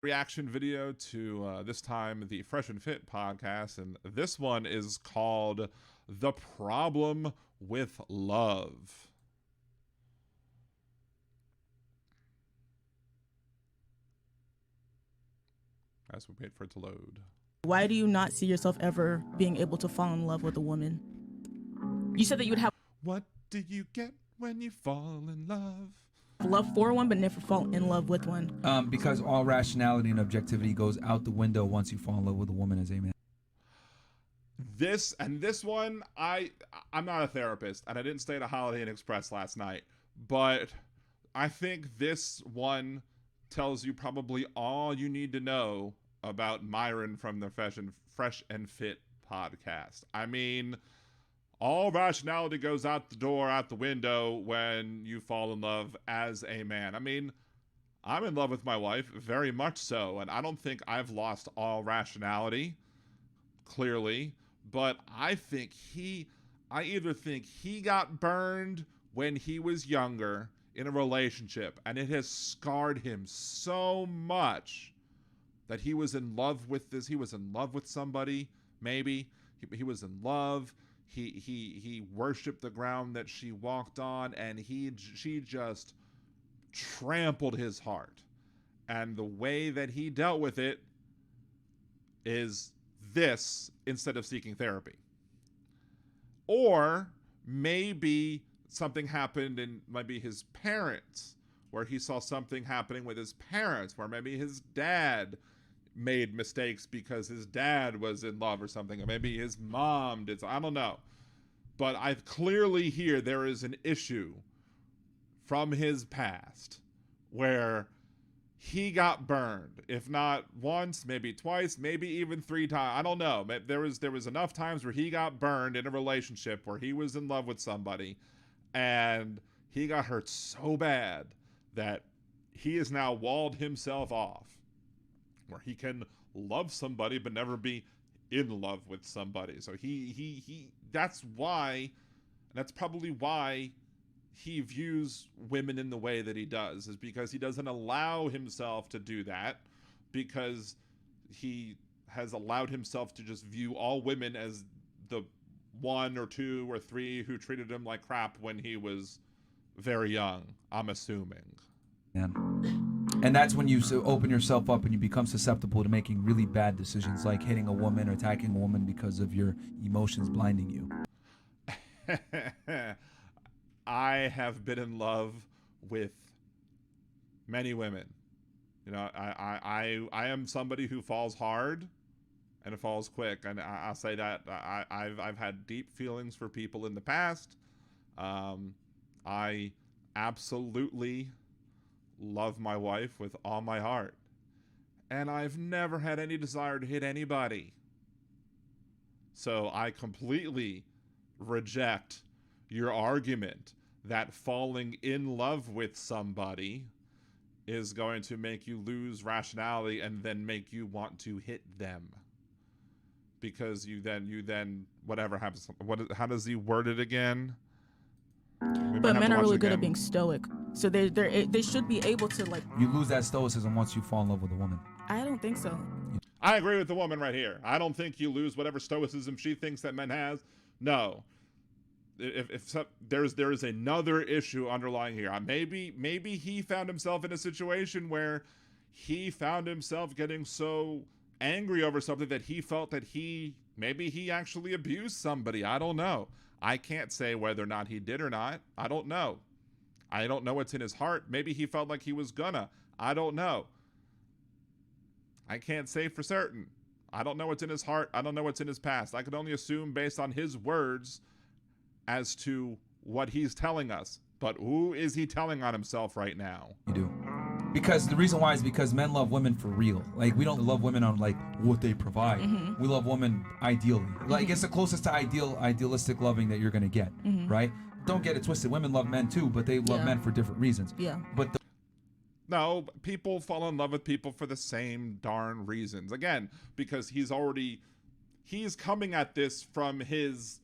reaction video to this time the Fresh and Fit podcast, and this one is called The Problem with Love. As we wait for it to load. Why do you not see yourself ever being able to fall in love with a woman? You said that you would have What do you get when you fall in love? love for one, but never fall in love with one. Because all rationality and objectivity goes out the window once you fall in love with a woman as a man. This one, I'm not a therapist, and I didn't stay at a Holiday Inn Express last night, but I think this one tells you probably all you need to know about Myron from the Fresh and Fit podcast. I mean, all rationality goes out the door, out the window when you fall in love as a man. I mean, I'm in love with my wife, very much so, and I don't think I've lost all rationality, clearly, but I either think he got burned when he was younger in a relationship, and it has scarred him so much that he was in love with this. He was in love with somebody, maybe. He was in love. He worshipped the ground that she walked on, and she just trampled his heart. And the way that he dealt with it is this instead of seeking therapy. Or maybe something happened in maybe his parents, where he saw something happening with his parents, where maybe his dad made mistakes because his dad was in love or something, or maybe his mom did. I don't know. But I clearly hear there is an issue from his past where he got burned, if not once, maybe twice, maybe even 3 times. I don't know. There was enough times where he got burned in a relationship where he was in love with somebody, and he got hurt so bad that he has now walled himself off, where he can love somebody but never be in love with somebody. So that's probably why he views women in the way that he does, is because he doesn't allow himself to do that, because he has allowed himself to just view all women as the 1 or 2 or 3 who treated him like crap when he was very young, I'm assuming. Yeah. And that's when you open yourself up and you become susceptible to making really bad decisions, like hitting a woman or attacking a woman because of your emotions blinding you. I have been in love with many women. You know, I am somebody who falls hard and falls quick, and I'll say that I've had deep feelings for people in the past. I absolutely love my wife with all my heart, and I've never had any desire to hit anybody. So I completely reject your argument that falling in love with somebody is going to make you lose rationality and then make you want to hit them, because you then whatever happens. How does he word it again? But men are really good at being stoic, so they should be able to, like. You lose that stoicism once you fall in love with a woman. I don't think so. I agree with the woman right here. I don't think you lose whatever stoicism she thinks that men has. No. If there is another issue underlying here. Maybe he found himself in a situation where he found himself getting so angry over something that he felt that maybe he actually abused somebody. I don't know. I can't say whether or not he did or not. I don't know. I don't know what's in his heart. Maybe he felt like he was gonna. I don't know. I can't say for certain. I don't know what's in his heart. I don't know what's in his past. I can only assume based on his words as to what he's telling us. But who is he telling on himself right now? You do. Because the reason why is because men love women for real. Like, we don't love women on, like, what they provide. Mm-hmm. We love women ideally. Like, it's the closest to idealistic loving that you're going to get, right? Don't get it twisted. Women love men too, but they love men for different reasons. Yeah. But No, people fall in love with people for the same darn reasons. Again, because he's coming at this from his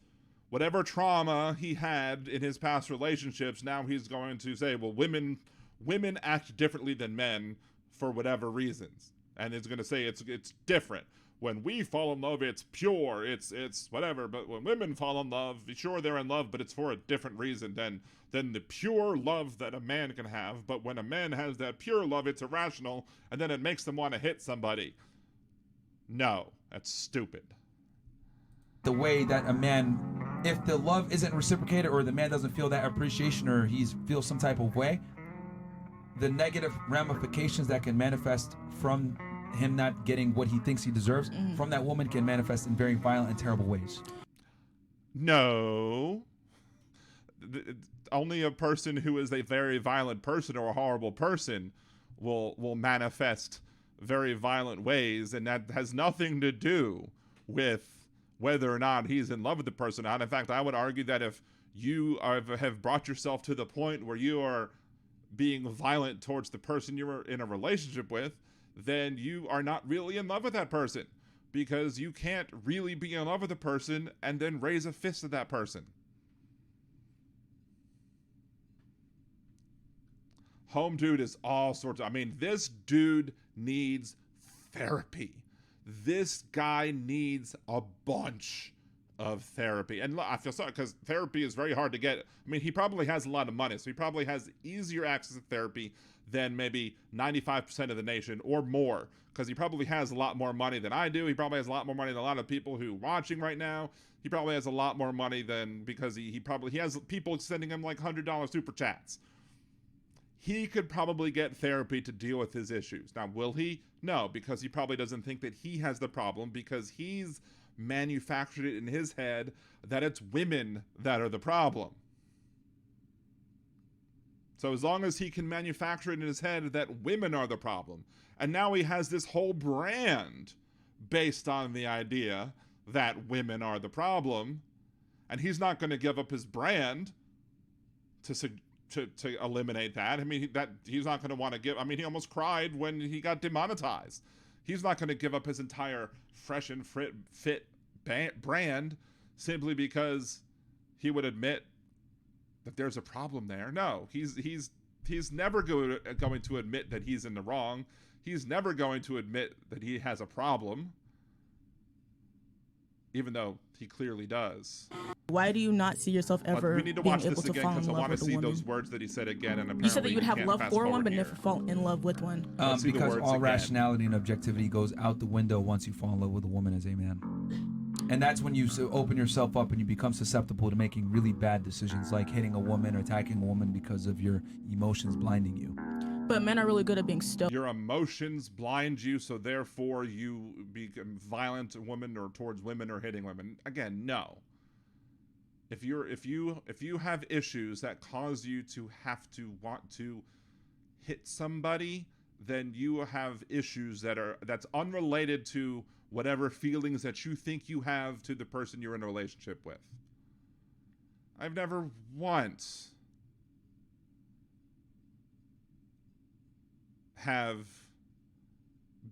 whatever trauma he had in his past relationships. Now he's going to say, well, women act differently than men for whatever reasons. and it's going to say it's different. When we fall in love, it's pure, it's whatever. But when women fall in love, sure, they're in love, but it's for a different reason than the pure love that a man can have. But when a man has that pure love, it's irrational, and then it makes them want to hit somebody. No, that's stupid. The way that a man, if the love isn't reciprocated or the man doesn't feel that appreciation or he feels some type of way, the negative ramifications that can manifest from him not getting what he thinks he deserves from that woman can manifest in very violent and terrible ways. No. Only a person who is a very violent person or a horrible person will manifest very violent ways, and that has nothing to do with whether or not he's in love with the person or not. In fact, I would argue that if you have brought yourself to the point where you are being violent towards the person you're in a relationship with, then you are not really in love with that person, because you can't really be in love with a person and then raise a fist at that person. Home dude is all sorts of, I mean, this dude needs therapy. This guy needs a bunch of therapy. And I feel sorry, because therapy is very hard to get. I mean, he probably has a lot of money, so he probably has easier access to therapy than maybe 95% of the nation or more, because he probably has a lot more money than I do. He probably has a lot more money than a lot of people who are watching right now. He probably has a lot more money than, because he has people sending him like $100 super chats. He could probably get therapy to deal with his issues. Now, will he? No, because he probably doesn't think that he has the problem, because he's manufactured it in his head that it's women that are the problem. So as long as he can manufacture it in his head that women are the problem, and now he has this whole brand based on the idea that women are the problem, and he's not going to give up his brand to eliminate that. I mean, that he's not going to want to give. I mean, he almost cried when he got demonetized. He's not going to give up his entire fresh and fit brand simply because he would admit that there's a problem there. No, he's never going to admit that he's in the wrong. He's never going to admit that he has a problem, even though he clearly does. Why do you not see yourself ever we need to being watch able this to again, fall because in I love want to with a see woman? those words that he said again. And apparently You said that you'd have can't love fast for one, forward but here. never fall in love with one. Let's see the Because words all again. rationality and objectivity goes out the window once you fall in love with a woman as a man. And that's when you open yourself up and you become susceptible to making really bad decisions, like hitting a woman or attacking a woman because of your emotions blinding you. But men are really good at being still. Your emotions blind you, so therefore you become violent to women or towards women or hitting women. Again, no. If you have issues that cause you to have to want to hit somebody, then you have issues that's unrelated to whatever feelings that you think you have to the person you're in a relationship with. I've never once have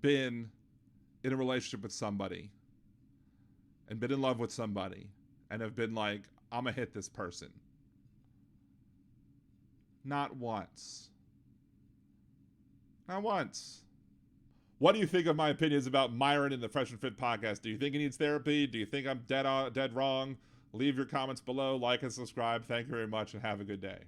been in a relationship with somebody and been in love with somebody and have been like, I'm gonna hit this person. Not once. Not once. What do you think of my opinions about Myron in the Fresh and Fit podcast? Do you think he needs therapy? Do you think I'm dead wrong? Leave your comments below, like and subscribe. Thank you very much, and have a good day.